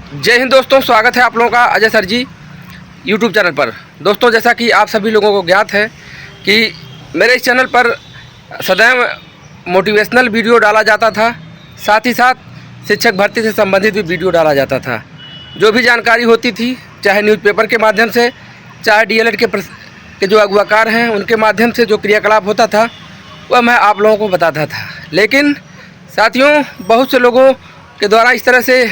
जय हिंद दोस्तों, स्वागत है आप लोगों का अजय सर जी यूट्यूब चैनल पर। दोस्तों, जैसा कि आप सभी लोगों को ज्ञात है कि मेरे इस चैनल पर सदैव मोटिवेशनल वीडियो डाला जाता था, साथ ही साथ शिक्षक भर्ती से संबंधित भी वीडियो डाला जाता था। जो भी जानकारी होती थी, चाहे न्यूज़पेपर के माध्यम से, चाहे डीएलएड के जो अगुवाकार हैं उनके माध्यम से जो क्रियाकलाप होता था वह मैं आप लोगों को बताता था। लेकिन साथियों, बहुत से लोगों के द्वारा इस तरह से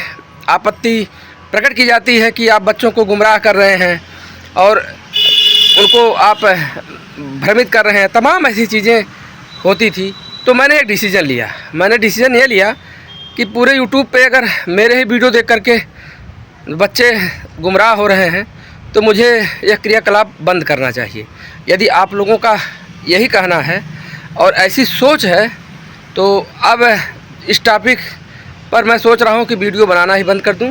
आपत्ति प्रकट की जाती है कि आप बच्चों को गुमराह कर रहे हैं और उनको आप भ्रमित कर रहे हैं, तमाम ऐसी चीज़ें होती थी। तो मैंने एक डिसीजन ये लिया कि पूरे यूट्यूब पे अगर मेरे ही वीडियो देख करके बच्चे गुमराह हो रहे हैं तो मुझे यह क्रियाकलाप बंद करना चाहिए। यदि आप लोगों का यही कहना है और ऐसी सोच है तो अब इस टॉपिक पर मैं सोच रहा हूं कि वीडियो बनाना ही बंद कर दूं।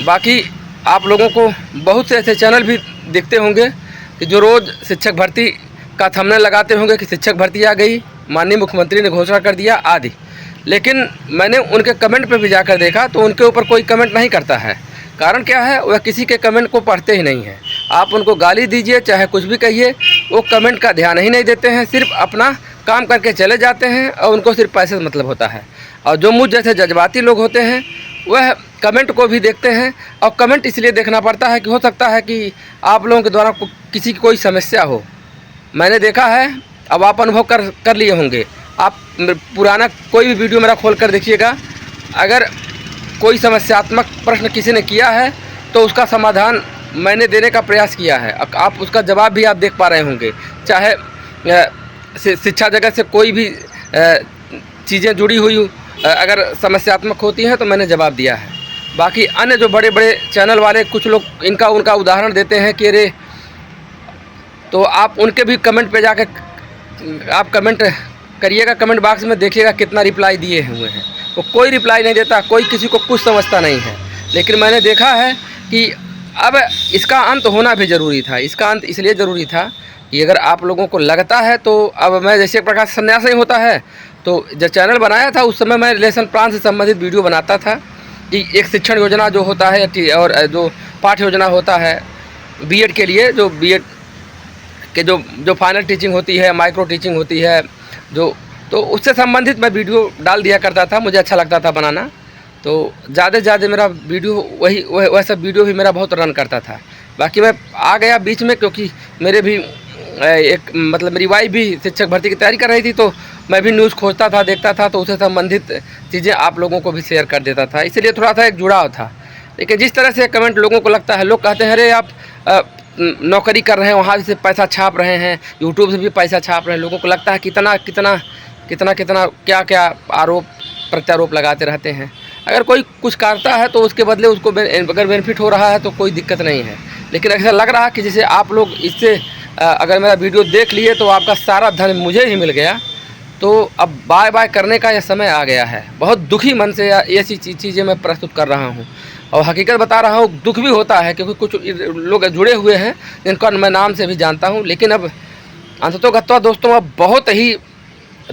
बाकी आप लोगों को बहुत से ऐसे चैनल भी दिखते होंगे कि जो रोज़ शिक्षक भर्ती का थंबनेल लगाते होंगे कि शिक्षक भर्ती आ गई, माननीय मुख्यमंत्री ने घोषणा कर दिया आदि। लेकिन मैंने उनके कमेंट पे भी जाकर देखा तो उनके ऊपर कोई कमेंट नहीं करता है। कारण क्या है, वह किसी के कमेंट को पढ़ते ही नहीं हैं। आप उनको गाली दीजिए, चाहे कुछ भी कहिए, वो कमेंट का ध्यान ही नहीं देते हैं, सिर्फ अपना काम करके चले जाते हैं और उनको सिर्फ पैसे से मतलब होता है। और जो मुझ जैसे जज्बाती लोग होते हैं वह कमेंट को भी देखते हैं, और कमेंट इसलिए देखना पड़ता है कि हो सकता है कि आप लोगों के द्वारा किसी की कोई समस्या हो। मैंने देखा है, अब आप अनुभव कर लिए होंगे। आप पुराना कोई भी वीडियो मेरा खोल कर देखिएगा, अगर कोई समस्यात्मक प्रश्न किसी ने किया है तो उसका समाधान मैंने देने का प्रयास किया है। आप उसका जवाब भी आप देख पा रहे होंगे। चाहे शिक्षा जगत से कोई भी चीज़ें जुड़ी हुई अगर समस्यात्मक होती हैं तो मैंने जवाब दिया है। बाकी अन्य जो बड़े बड़े चैनल वाले कुछ लोग उनका उदाहरण देते हैं कि अरे, तो आप उनके भी कमेंट पे जाकर आप कमेंट करिएगा, कमेंट बॉक्स में देखिएगा कितना रिप्लाई दिए हुए हैं। वो कोई रिप्लाई नहीं देता, कोई किसी को कुछ समझता नहीं है। लेकिन मैंने देखा है कि अब इसका अंत होना भी ज़रूरी था। इसका अंत इसलिए ज़रूरी था कि अगर आप लोगों को लगता है तो अब मैं जैसे प्रकार संन्यास नहीं होता है, तो जब चैनल बनाया था उस समय मैं रिलेशन प्लान से संबंधित वीडियो बनाता था कि एक शिक्षण योजना जो होता है और जो पाठ्य योजना होता है बीएड के लिए, जो बीएड के जो फाइनल टीचिंग होती है, माइक्रो टीचिंग होती है, तो उससे संबंधित मैं वीडियो डाल दिया करता था। मुझे अच्छा लगता था बनाना, तो ज़्यादा से ज़्यादा मेरा वीडियो वह सब वीडियो भी मेरा बहुत रन करता था। बाकी मैं आ गया बीच में, क्योंकि मेरे भी मेरी वाइफ भी शिक्षक भर्ती की तैयारी कर रही थी, तो मैं भी न्यूज़ खोजता था, देखता था, तो उससे संबंधित चीज़ें आप लोगों को भी शेयर कर देता था। इसलिए थोड़ा सा एक जुड़ाव था। लेकिन जिस तरह से कमेंट लोगों को लगता है, लोग कहते हैं अरे आप नौकरी कर रहे हैं, वहाँ से पैसा छाप रहे हैं, यूट्यूब से भी पैसा छाप रहे हैं। लोगों को लगता है कितना क्या आरोप प्रत्यारोप लगाते रहते हैं। अगर कोई कुछ करता है तो उसके बदले उसको अगर बेनिफिट हो रहा है तो कोई दिक्कत नहीं है। लेकिन ऐसा लग रहा है कि जैसे आप लोग इससे अगर मेरा वीडियो देख लिए तो आपका सारा धन मुझे ही मिल गया, तो अब बाय बाय करने का यह समय आ गया है। बहुत दुखी मन से ऐसी चीज़ें मैं प्रस्तुत कर रहा हूँ और हकीकत बता रहा हूँ। दुख भी होता है क्योंकि कुछ लोग जुड़े हुए हैं जिनका मैं नाम से भी जानता हूँ। लेकिन अब अंततोगत्वा दोस्तों, अब बहुत ही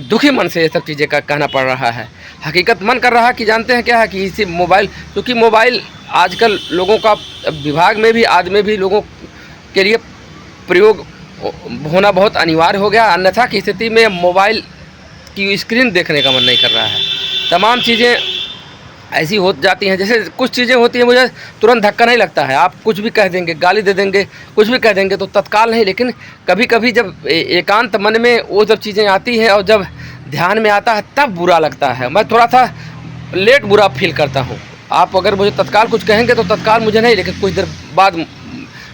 दुखी मन से ये सब चीज़ें का कहना पड़ रहा है। हकीकत मन कर रहा है कि जानते हैं क्या है कि इसी मोबाइल, क्योंकि मोबाइल आजकल लोगों का विभाग में भी आज में भी लोगों के लिए प्रयोग होना बहुत अनिवार्य हो गया। अन्यथा की स्थिति में मोबाइल की स्क्रीन देखने का मन नहीं कर रहा है। तमाम चीज़ें ऐसी हो जाती हैं, जैसे कुछ चीज़ें होती हैं मुझे तुरंत धक्का नहीं लगता है। आप कुछ भी कह देंगे, गाली दे देंगे, कुछ भी कह देंगे तो तत्काल नहीं, लेकिन कभी कभी जब एकांत मन में वो सब चीज़ें आती हैं और जब ध्यान में आता है तब बुरा लगता है। मैं थोड़ा सा लेट बुरा फील करता हूँ। आप अगर मुझे तत्काल कुछ कहेंगे तो तत्काल मुझे नहीं, लेकिन कुछ देर बाद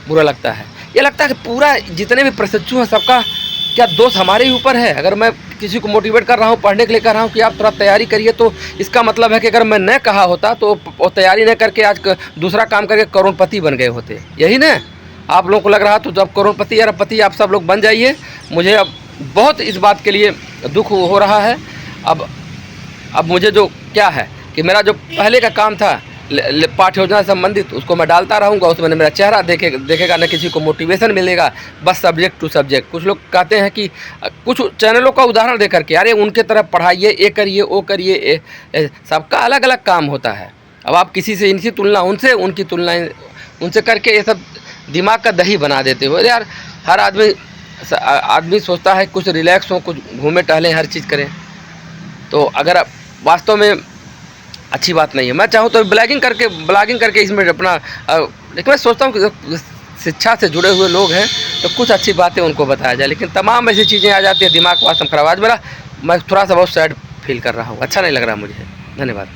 बुरा लगता है। ये लगता है कि पूरा जितने भी प्रशिक्षु हैं सबका क्या दोष हमारे ही ऊपर है। अगर मैं किसी को मोटिवेट कर रहा हूँ, पढ़ने के लिए कर रहा हूँ कि आप थोड़ा तैयारी करिए, तो इसका मतलब है कि अगर मैं न कहा होता तो वो तैयारी न करके आज दूसरा काम करके करोड़पति बन गए होते। यही ना आप लोगों को लग रहा, तो जब करोड़पति या अरबपति आप सब लोग बन जाइए। मुझे अब बहुत इस बात के लिए दुख हो रहा है। अब मुझे जो क्या है कि मेरा जो पहले का काम था पाठ्य योजना से संबंधित, उसको मैं डालता रहूँगा। उसमें मेरा चेहरा देखेगा, न किसी को मोटिवेशन मिलेगा, बस सब्जेक्ट टू सब्जेक्ट। कुछ लोग कहते हैं कि कुछ चैनलों का उदाहरण दे करके अरे उनके तरफ पढ़ाइए, ये करिए, वो करिए। सबका अलग अलग काम होता है। अब आप किसी से इनकी तुलना उनसे, उनकी तुलना उनसे करके ये सब दिमाग का दही बना देते हो। यार हर आदमी सोचता है कुछ रिलैक्स हो, कुछ घूमें टहलें, हर चीज़ करें। तो अगर आप वास्तव में अच्छी बात नहीं है। मैं चाहूँ तो ब्लॉगिंग करके इसमें अपना लेकिन मैं सोचता हूँ कि शिक्षा से जुड़े हुए लोग हैं तो कुछ अच्छी बातें उनको बताया जाए, लेकिन तमाम ऐसी चीज़ें आ जाती है, दिमाग वास्तव खराब। आज मैं थोड़ा सा बहुत सैड फील कर रहा हूँ, अच्छा नहीं लग रहा मुझे। धन्यवाद।